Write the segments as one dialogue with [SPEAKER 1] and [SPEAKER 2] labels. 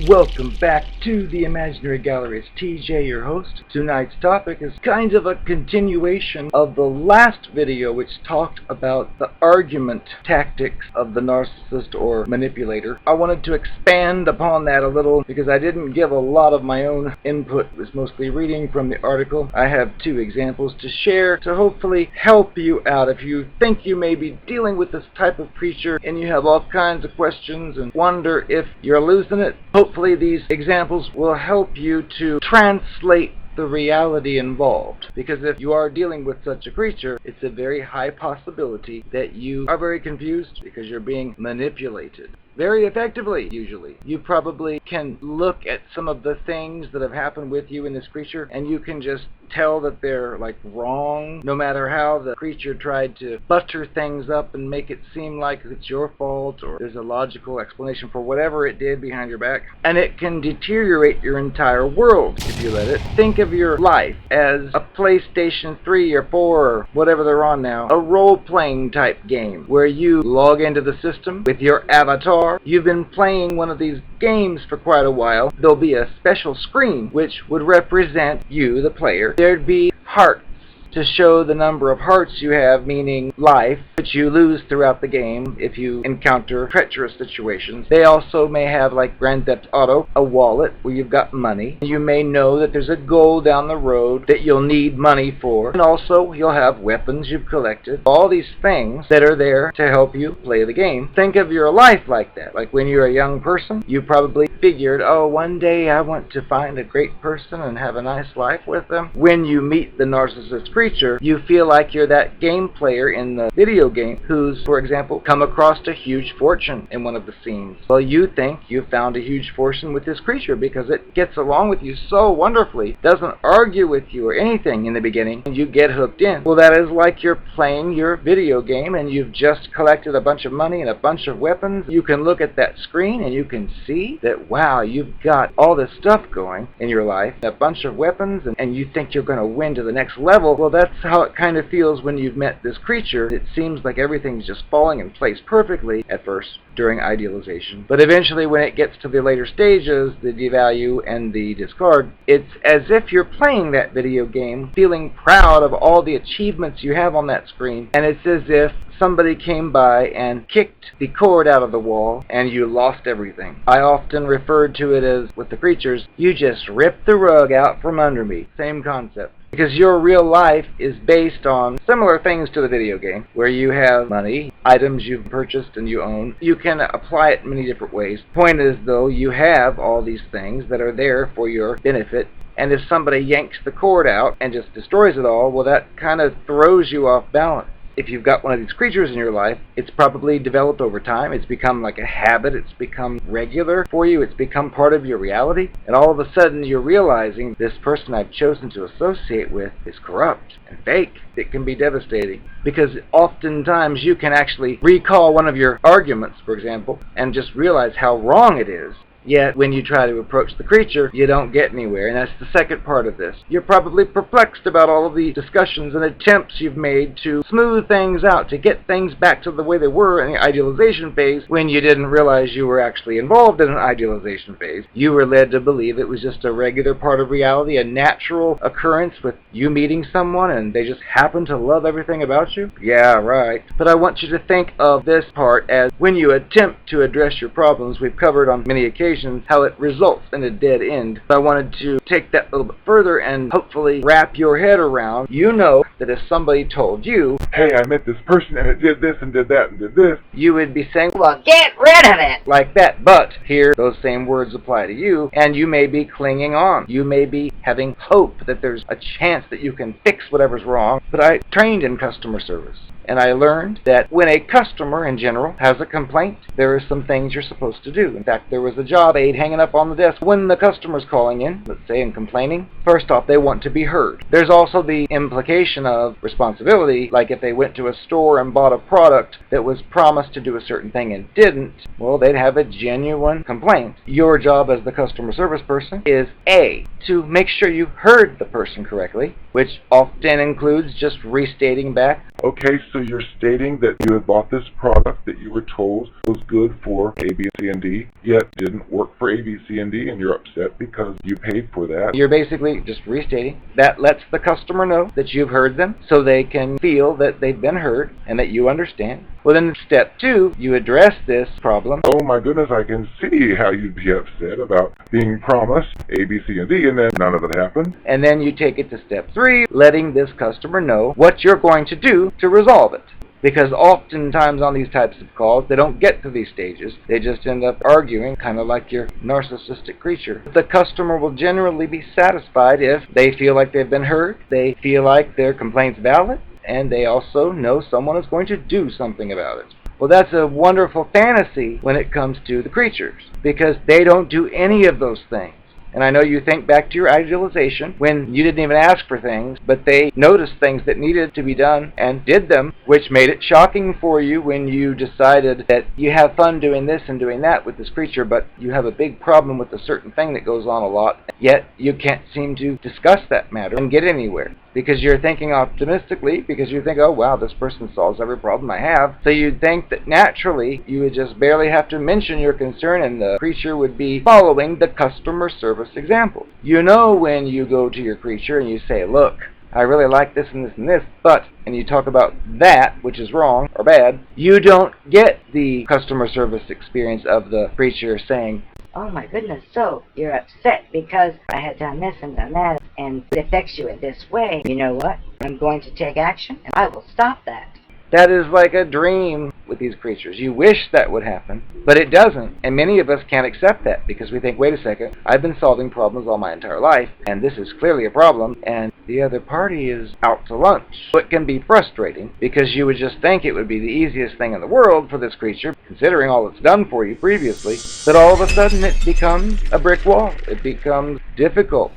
[SPEAKER 1] Welcome back to the Imaginary Gallery. It's TJ, your host. Tonight's topic is kind of a continuation of the last video, which talked about the argument tactics of the narcissist or manipulator. I wanted to expand upon that a little because I didn't give a lot of my own input. It was mostly reading from the article. I have two examples to share to hopefully help you out if you think you may be dealing with this type of creature and you have all kinds of questions and wonder if you're losing it. Hopefully these examples will help you to translate the reality involved, because if you are dealing with such a creature, it's a very high possibility that you are very confused because you're being manipulated. Very effectively, usually. You probably can look at some of the things that have happened with you in this creature, and you can just tell that they're like wrong, no matter how the creature tried to butter things up and make it seem like it's your fault or there's a logical explanation for whatever it did behind your back. And it can deteriorate your entire world if you let it. Think of your life as a PlayStation 3 or 4 or whatever they're on now, a role-playing type game where you log into the system with your avatar. You've been playing one of these games for quite a while. There'll be a special screen which would represent you, the player. There'd be hearts to show the number of hearts you have, meaning life, which you lose throughout the game if you encounter treacherous situations. They also may have, like Grand Theft Auto, a wallet where you've got money. You may know that there's a goal down the road that you'll need money for. And also, you'll have weapons you've collected. All these things that are there to help you play the game. Think of your life like that. Like when you're a young person, you probably figured, oh, one day I want to find a great person and have a nice life with them. When you meet the narcissist creature, you feel like you're that game player in the video game who's, for example, come across a huge fortune in one of the scenes. Well, you think you found a huge fortune with this creature because it gets along with you so wonderfully, doesn't argue with you or anything in the beginning, and you get hooked in. Well, that is like you're playing your video game and you've just collected a bunch of money and a bunch of weapons. You can look at that screen and you can see that, wow, you've got all this stuff going in your life, a bunch of weapons, and you think you're going to win to the next level. Well, that's how it kind of feels when you've met this creature. It seems like everything's just falling in place perfectly at first during idealization. But eventually when it gets to the later stages, the devalue and the discard, it's as if you're playing that video game, feeling proud of all the achievements you have on that screen, and it's as if somebody came by and kicked the cord out of the wall and you lost everything. I often referred to it as, with the creatures, you just ripped the rug out from under me. Same concept. Because your real life is based on similar things to the video game, where you have money, items you've purchased and you own. You can apply it in many different ways. The point is, though, you have all these things that are there for your benefit, and if somebody yanks the cord out and just destroys it all, well, that kind of throws you off balance. If you've got one of these creatures in your life, it's probably developed over time. It's become like a habit. It's become regular for you. It's become part of your reality. And all of a sudden, you're realizing this person I've chosen to associate with is corrupt and fake. It can be devastating because oftentimes you can actually recall one of your arguments, for example, and just realize how wrong it is. Yet, when you try to approach the creature, you don't get anywhere, and that's the second part of this. You're probably perplexed about all of the discussions and attempts you've made to smooth things out, to get things back to the way they were in the idealization phase, when you didn't realize you were actually involved in an idealization phase. You were led to believe it was just a regular part of reality, a natural occurrence with you meeting someone, and they just happen to love everything about you. Yeah, right. But I want you to think of this part as when you attempt to address your problems. We've covered on many occasions how it results in a dead end. I wanted to take that a little bit further and hopefully wrap your head around. You know that if somebody told you,
[SPEAKER 2] hey, I met this person and it did this and did that and did this,
[SPEAKER 1] you would be saying,
[SPEAKER 3] well, get rid of it!
[SPEAKER 1] Like that. But here, those same words apply to you, and you may be clinging on. You may be having hope that there's a chance that you can fix whatever's wrong. But I trained in customer service, and I learned that when a customer in general has a complaint, there are some things you're supposed to do. In fact, there was a job aid hanging up on the desk when the customer's calling in, let's say, and complaining. First off, they want to be heard. There's also the implication of responsibility, like if they went to a store and bought a product that was promised to do a certain thing and didn't, well, they'd have a genuine complaint. Your job as the customer service person is A, to make sure you heard the person correctly, which often includes just restating back.
[SPEAKER 2] Okay, so you're stating that you had bought this product that you were told was good for A, B, C, and D, yet didn't work for A, B, C, and D, and you're upset because you paid for that.
[SPEAKER 1] You're basically just restating. That lets the customer know that you've heard them so they can feel that they've been heard and that you understand. Well, then step 2, you address this problem.
[SPEAKER 2] Oh my goodness, I can see how you'd be upset about being promised A, B, C, and D, and then none of it happened.
[SPEAKER 1] And then you take it to step 3, letting this customer know what you're going to do to resolve it. Because oftentimes on these types of calls, they don't get to these stages. They just end up arguing, kind of like your narcissistic creature. The customer will generally be satisfied if they feel like they've been heard, they feel like their complaint's valid, and they also know someone is going to do something about it. Well, that's a wonderful fantasy when it comes to the creatures, because they don't do any of those things. And I know you think back to your idealization when you didn't even ask for things, but they noticed things that needed to be done and did them, which made it shocking for you when you decided that you have fun doing this and doing that with this creature, but you have a big problem with a certain thing that goes on a lot, yet you can't seem to discuss that matter and get anywhere. Because you're thinking optimistically, because you think, oh wow, this person solves every problem I have. So you'd think that naturally you would just barely have to mention your concern and the creature would be following the customer service example. You know when you go to your creature and you say, look, I really like this and this and this, but, and you talk about that, which is wrong or bad, you don't get the customer service experience of the creature saying,
[SPEAKER 3] oh my goodness, so you're upset because I had done this and done that, and it affects you in this way. You know what? I'm going to take action, and I will stop that.
[SPEAKER 1] That is like a dream with these creatures. You wish that would happen, but it doesn't. And many of us can't accept that because we think, wait a second, I've been solving problems all my entire life, and this is clearly a problem, and the other party is out to lunch. So it can be frustrating because you would just think it would be the easiest thing in the world for this creature, considering all it's done for you previously, but all of a sudden it becomes a brick wall. It becomes difficult.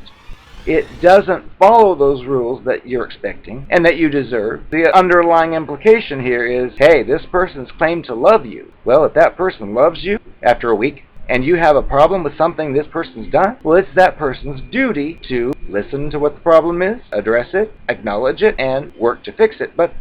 [SPEAKER 1] It doesn't follow those rules that you're expecting and that you deserve. The underlying implication here is, hey, this person's claimed to love you. Well, if that person loves you after a week and you have a problem with something this person's done, well, it's that person's duty to listen to what the problem is, address it, acknowledge it, and work to fix it. But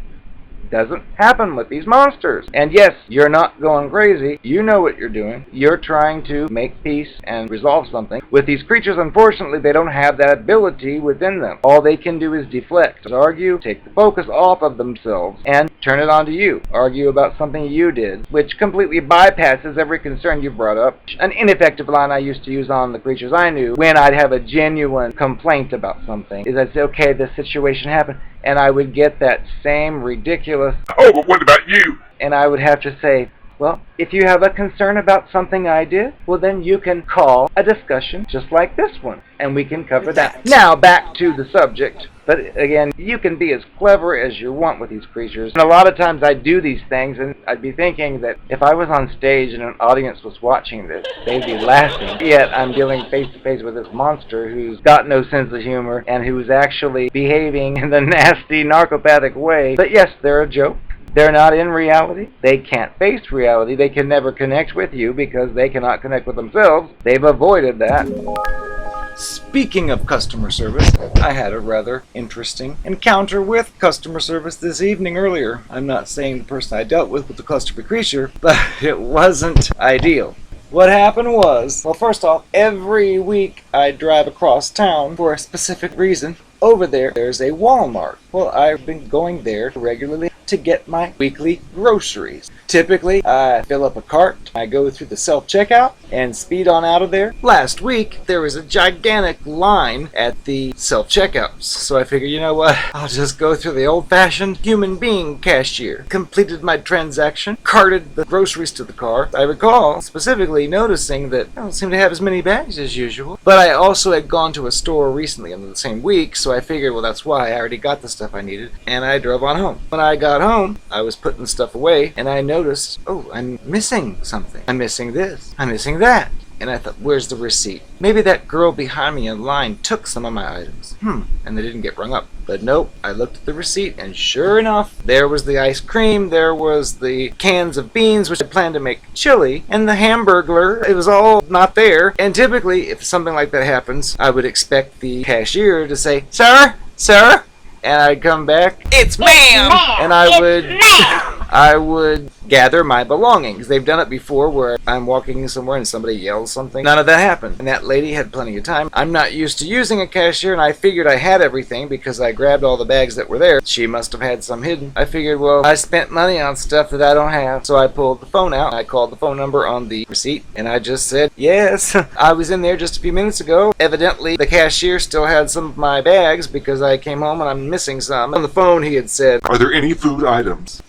[SPEAKER 1] doesn't happen with these monsters. And yes, you're not going crazy. You know what you're doing. You're trying to make peace and resolve something. With these creatures, unfortunately, they don't have that ability within them. All they can do is deflect, argue, take the focus off of themselves, and turn it onto you. Argue about something you did, which completely bypasses every concern you brought up. An ineffective line I used to use on the creatures I knew when I'd have a genuine complaint about something is I'd say, okay, this situation happened, and I would get that same ridiculous,
[SPEAKER 2] oh, but what about you?
[SPEAKER 1] And I would have to say, well, if you have a concern about something I did, well then you can call a discussion just like this one, and we can cover that. Now, back to the subject. But again, you can be as clever as you want with these creatures. And a lot of times I do these things, and I'd be thinking that if I was on stage and an audience was watching this, they'd be laughing. Yet I'm dealing face to face with this monster who's got no sense of humor and who's actually behaving in the nasty narcopathic way. But yes, they're a joke. They're not in reality. They can't face reality. They can never connect with you because they cannot connect with themselves. They've avoided that. Speaking of customer service, I had a rather interesting encounter with customer service this evening earlier. I'm not saying the person I dealt with the customer creature, but it wasn't ideal. What happened was, well, first off, every week I drive across town for a specific reason. Over there's a Walmart. Well, I've been going there regularly to get my weekly groceries. Typically, I fill up a cart, I go through the self-checkout, and speed on out of there. Last week, there was a gigantic line at the self-checkouts. So I figured, you know what, I'll just go through the old-fashioned human being cashier. Completed my transaction, carted the groceries to the car. I recall specifically noticing that I don't seem to have as many bags as usual. But I also had gone to a store recently in the same week, so I figured, well, that's why I already got the stuff I needed, and I drove on home. When I got home, I was putting stuff away, and I noticed, oh, I'm missing something. I'm missing this. I'm missing that. And I thought, where's the receipt? Maybe that girl behind me in line took some of my items. And they didn't get rung up. But nope, I looked at the receipt, and sure enough, there was the ice cream, there was the cans of beans, which I planned to make chili, and the Hamburglar. It was all not there. And typically, if something like that happens, I would expect the cashier to say, sir, sir, and I'd come back, it's ma'am, and I would I would gather my belongings. They've done it before where I'm walking somewhere and somebody yells something. None of that happened. And that lady had plenty of time. I'm not used to using a cashier, and I figured I had everything because I grabbed all the bags that were there. She must have had some hidden. I figured, well, I spent money on stuff that I don't have. So I pulled the phone out. I called the phone number on the receipt, and I just said, yes, I was in there just a few minutes ago. Evidently, the cashier still had some of my bags because I came home and I'm missing some. On the phone, he had said,
[SPEAKER 2] Are there any food items?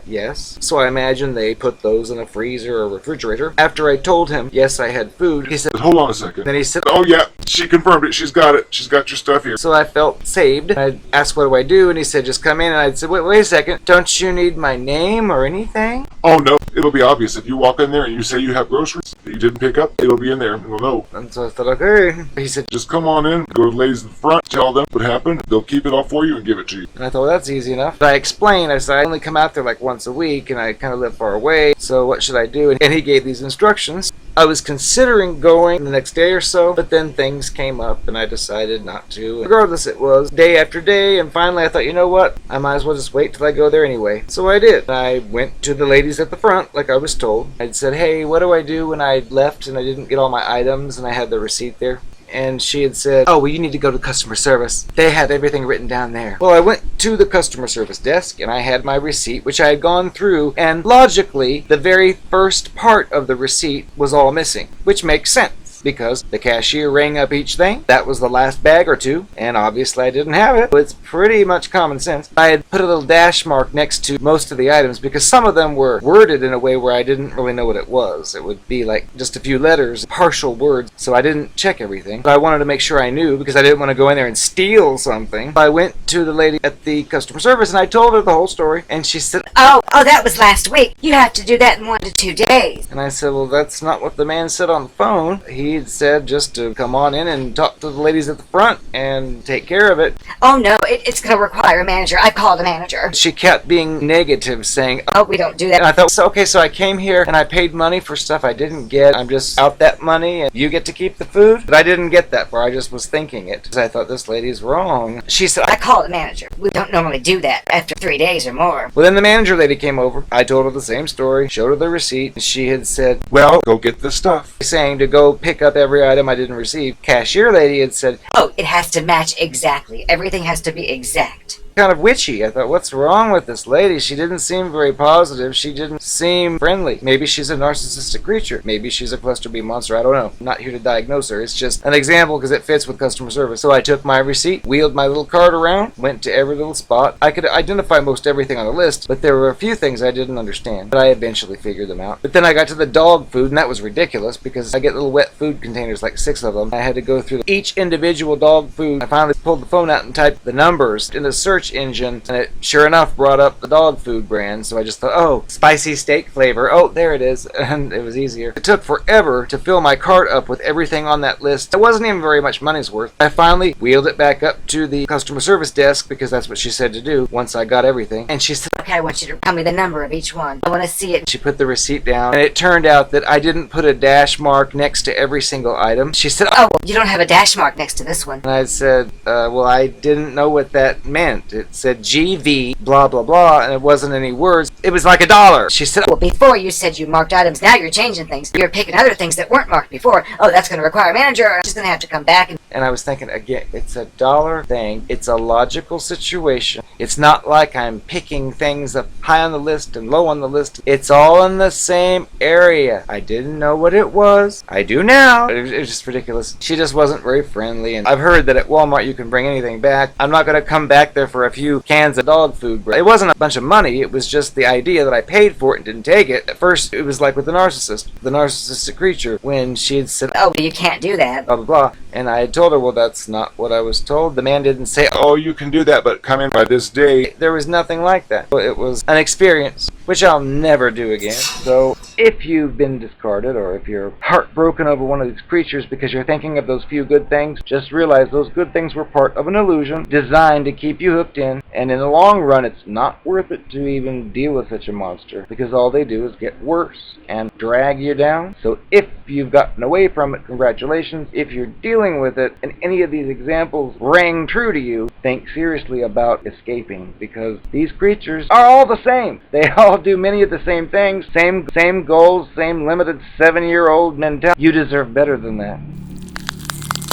[SPEAKER 1] Yes. So I imagine they put those in a freezer or refrigerator. After I told him, yes, I had food, he said,
[SPEAKER 2] Hold on a second.
[SPEAKER 1] Then he said,
[SPEAKER 2] Oh yeah, she confirmed it. She's got it. She's got your stuff here.
[SPEAKER 1] So I felt saved. I asked, what do I do? And he said, just come in. And I said, wait a second. Don't you need my name or anything?
[SPEAKER 2] Oh no, it'll be obvious. If you walk in there and you say you have groceries that you didn't pick up, it'll be in there and we'll know.
[SPEAKER 1] And so I thought, okay. He said,
[SPEAKER 2] Just come on in, go to the ladies in the front, tell them what happened. They'll keep it all for you and give it to you.
[SPEAKER 1] and I thought, well, that's easy enough. But I explained, I said, I only come out there like once a week and I kind of live far away. So what should I do? And he gave these instructions. I was considering going the next day or so, but then things came up and I decided not to. Regardless, it was day after day, and finally I thought, you know what? I might as well just wait till I go there anyway. So I did. I went to the ladies at the front, like I was told. I'd said, hey, what do I do when I left and I didn't get all my items and I had the receipt there? And she had said, oh, well, you need to go to customer service. They had everything written down there. Well, I went to the customer service desk and I had my receipt, which I had gone through, and logically, the very first part of the receipt was all missing, which makes sense. Because the cashier rang up each thing. That was the last bag or two, and obviously I didn't have it. It's pretty much common sense. I had put a little dash mark next to most of the items because some of them were worded in a way where I didn't really know what it was. It would be like just a few letters, partial words, so I didn't check everything. But I wanted to make sure I knew because I didn't want to go in there and steal something. I went to the lady at the customer service and I told her the whole story, and she said,
[SPEAKER 3] Oh, that was last week. You have to do that in 1 to 2 days.
[SPEAKER 1] and I said, well, that's not what the man said on the phone. He said just to come on in and talk to the ladies at the front and take care of it.
[SPEAKER 3] Oh, no, it's going to require a manager. I called a manager.
[SPEAKER 1] She kept being negative, saying,
[SPEAKER 3] Oh, we don't do
[SPEAKER 1] and
[SPEAKER 3] that.
[SPEAKER 1] I thought, so, okay, so I came here and I paid money for stuff I didn't get. I'm just out that money and you get to keep the food? But I didn't get that far. I just was thinking it. Because I thought, this lady's wrong. She said,
[SPEAKER 3] I called the manager. We don't normally do that after 3 days or more.
[SPEAKER 1] well, then the manager lady came over. I told her the same story, showed her the receipt. She had said,
[SPEAKER 2] Well, go get the stuff.
[SPEAKER 1] saying to go pick up every item I didn't receive. Cashier lady had said,
[SPEAKER 3] Oh, it has to match exactly. Everything has to be exact.
[SPEAKER 1] kind of witchy. I thought, what's wrong with this lady? She didn't seem very positive. She didn't seem friendly. Maybe she's a narcissistic creature. Maybe she's a cluster B monster. I don't know. I'm not here to diagnose her. It's just an example because it fits with customer service. So I took my receipt, wheeled my little cart around, went to every little spot. I could identify most everything on the list, but there were a few things I didn't understand. But I eventually figured them out. But then I got to the dog food, and that was ridiculous because I get little wet food containers, like 6 of them. I had to go through each individual dog food. I finally pulled the phone out and typed the numbers in the search engine, and it sure enough brought up the dog food brand. So I just thought, oh, spicy steak flavor. Oh, there it is. And it was easier. It took forever to fill my cart up with everything on that list. It wasn't even very much money's worth. I finally wheeled it back up to the customer service desk because that's what she said to do once I got everything. And she said,
[SPEAKER 3] Okay, I want you to tell me the number of each one. I want to see it.
[SPEAKER 1] she put the receipt down, and it turned out that I didn't put a dash mark next to every single item. She said,
[SPEAKER 3] Oh, well, you don't have a dash mark next to this one.
[SPEAKER 1] and I said, well, I didn't know what that meant. It said GV, blah, blah, blah, and it wasn't any words. It was like $1. She said,
[SPEAKER 3] Well, before you said you marked items, now you're changing things. You're picking other things that weren't marked before. Oh, that's going to require a manager. I'm just going to have to come back.
[SPEAKER 1] and I was thinking, again, it's $1 thing. It's a logical situation. It's not like I'm picking things up high on the list and low on the list. It's all in the same area. I didn't know what it was. I do now. It was just ridiculous. She just wasn't very friendly, and I've heard that at Walmart you can bring anything back. I'm not going to come back there for a few cans of dog food. It wasn't a bunch of money. It was just the idea that I paid for it and didn't take it. At first, it was like with the narcissistic creature, when she had said,
[SPEAKER 3] Oh, you can't do that.
[SPEAKER 1] blah, blah, blah. And I had told her, well, that's not what I was told. The man didn't say,
[SPEAKER 2] Oh, you can do that, but come in by this day.
[SPEAKER 1] there was nothing like that. It was an experience, which I'll never do again. So if you've been discarded, or if you're heartbroken over one of these creatures because you're thinking of those few good things, just realize those good things were part of an illusion designed to keep you hooked in, and in the long run, it's not worth it to even deal with such a monster, because all they do is get worse and drag you down. So if you've gotten away from it, congratulations. If you're dealing with it and any of these examples rang true to you, then think seriously about escaping, because these creatures are all the same. They all do many of the same things, same goals, same limited 7-year-old mentality. You deserve better than that.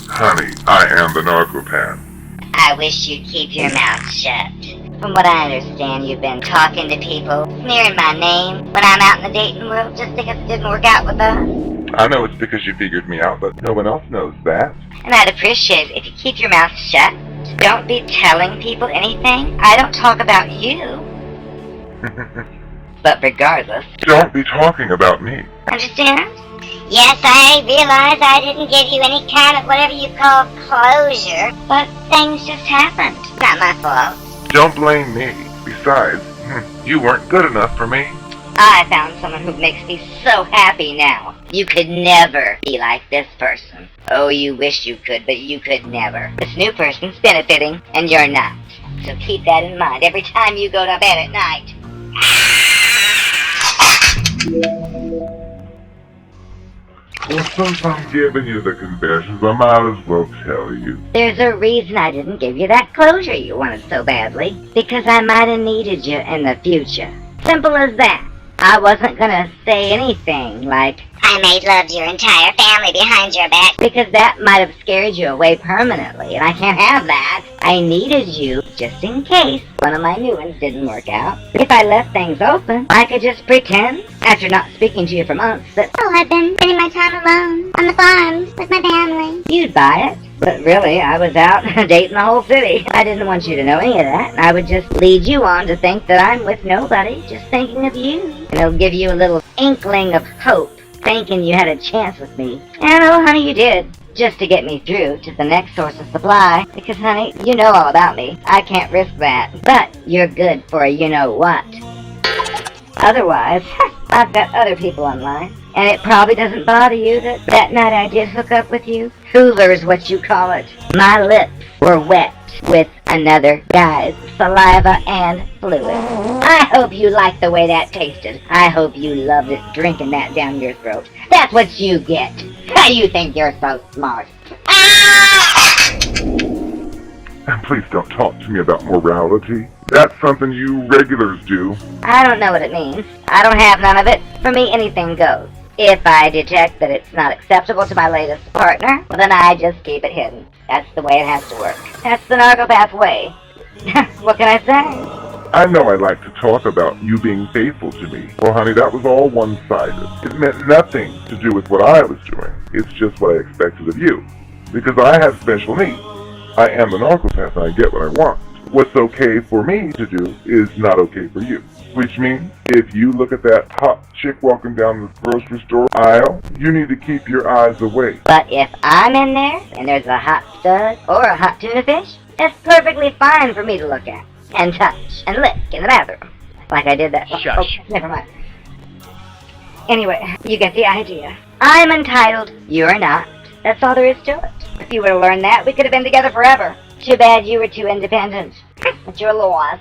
[SPEAKER 2] Honey, I am the narcopath.
[SPEAKER 4] I wish you'd keep your mouth shut. From what I understand, you've been talking to people, smearing my name when I'm out in the dating world just because it didn't work out with us.
[SPEAKER 2] I know it's because you figured me out, but no one else knows that.
[SPEAKER 4] And I'd appreciate it if you keep your mouth shut. Don't be telling people anything. I don't talk about you. But regardless.
[SPEAKER 2] Don't be talking about me.
[SPEAKER 4] Understand? Yes, I realize I didn't give you any kind of whatever you call closure, but things just happened. Not my fault.
[SPEAKER 2] Don't blame me. Besides, you weren't good enough for me.
[SPEAKER 4] I found someone who makes me so happy now. You could never be like this person. Oh, you wish you could, but you could never. This new person's benefiting, and you're not. So keep that in mind every time you go to bed at night.
[SPEAKER 2] Well, since I'm giving you the confessions, I might as well tell you.
[SPEAKER 4] There's a reason I didn't give you that closure you wanted so badly. Because I might have needed you in the future. Simple as that. I wasn't gonna say anything like, I made love to your entire family behind your back, because that might have scared you away permanently, and I can't have that. I needed you just in case one of my new ones didn't work out. If I left things open, I could just pretend, after not speaking to you for months, that, oh, I've been spending my time alone on the farms with my family. You'd buy it. But really, I was out dating the whole city. I didn't want you to know any of that. I would just lead you on to think that I'm with nobody, just thinking of you. And it'll give you a little inkling of hope, thinking you had a chance with me. And oh, honey, you did. Just to get me through to the next source of supply. Because, honey, you know all about me. I can't risk that. But you're good for a you-know-what. Otherwise, I've got other people online. And it probably doesn't bother you that that night I did hook up with you. Hoover's what you call it. My lips were wet with another guy's saliva and fluid. I hope you liked the way that tasted. I hope you loved it drinking that down your throat. That's what you get. How you think you're so smart?
[SPEAKER 2] And please don't talk to me about morality. That's something you regulars do.
[SPEAKER 4] I don't know what it means. I don't have none of it. For me, anything goes. If I detect that it's not acceptable to my latest partner, well, then I just keep it hidden. That's the way it has to work. That's the narcopath way. What can I say?
[SPEAKER 2] I know I like to talk about you being faithful to me. Well, honey, that was all one-sided. It meant nothing to do with what I was doing. It's just what I expected of you. Because I have special needs. I am the narcopath and I get what I want. What's okay for me to do is not okay for you. Which means, if you look at that hot chick walking down the grocery store aisle, you need to keep your eyes away.
[SPEAKER 4] But if I'm in there, and there's a hot stud or a hot tuna fish, that's perfectly fine for me to look at, and touch, and lick in the bathroom. Like I did that.
[SPEAKER 1] Shush.
[SPEAKER 4] Oh, never mind. Anyway, you get the idea. I'm entitled, you're not. That's all there is to it. If you would have learned that, we could have been together forever. Too bad you were too independent. But you're lost.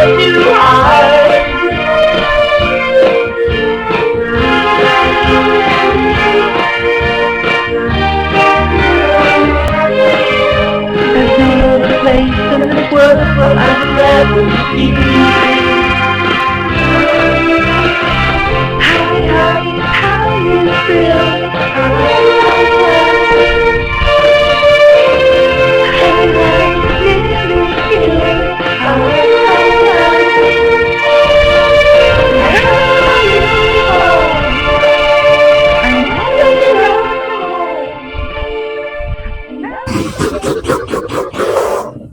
[SPEAKER 5] let you hide. There's no other place in this world where I'd rather be. How you feel?